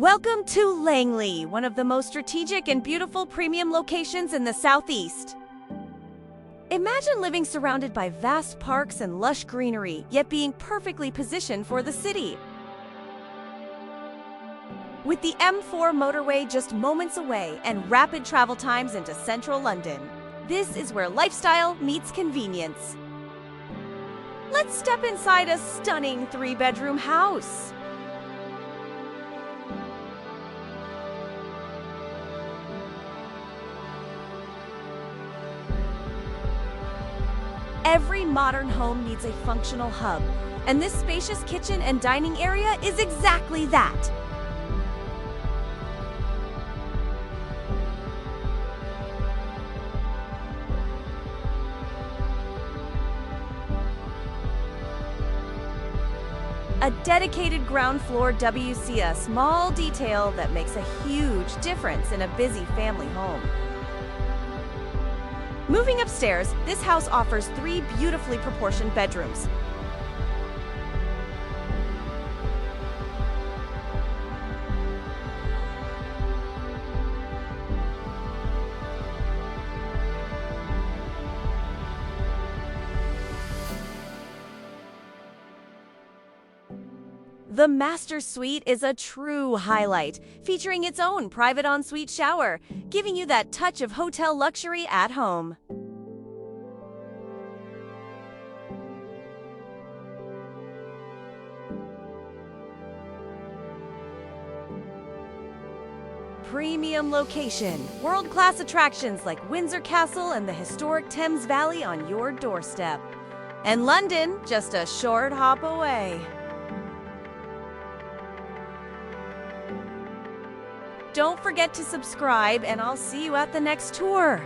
Welcome to Langley, one of the most strategic and beautiful premium locations in the southeast. Imagine living surrounded by vast parks and lush greenery, yet being perfectly positioned for the city. With the M4 Motorway just moments away and rapid travel times into central London, this is where lifestyle meets convenience. Let's step inside a stunning 3-bedroom house. Every modern home needs a functional hub, and this spacious kitchen and dining area is exactly that. A dedicated ground floor WC, a small detail that makes a huge difference in a busy family home. Moving upstairs, this house offers 3 beautifully proportioned bedrooms. The master suite is a true highlight, featuring its own private ensuite shower, giving you that touch of hotel luxury at home. Premium location, world-class attractions like Windsor Castle and the historic Thames Valley on your doorstep. And London, just a short hop away. Don't forget to subscribe, and I'll see you at the next tour.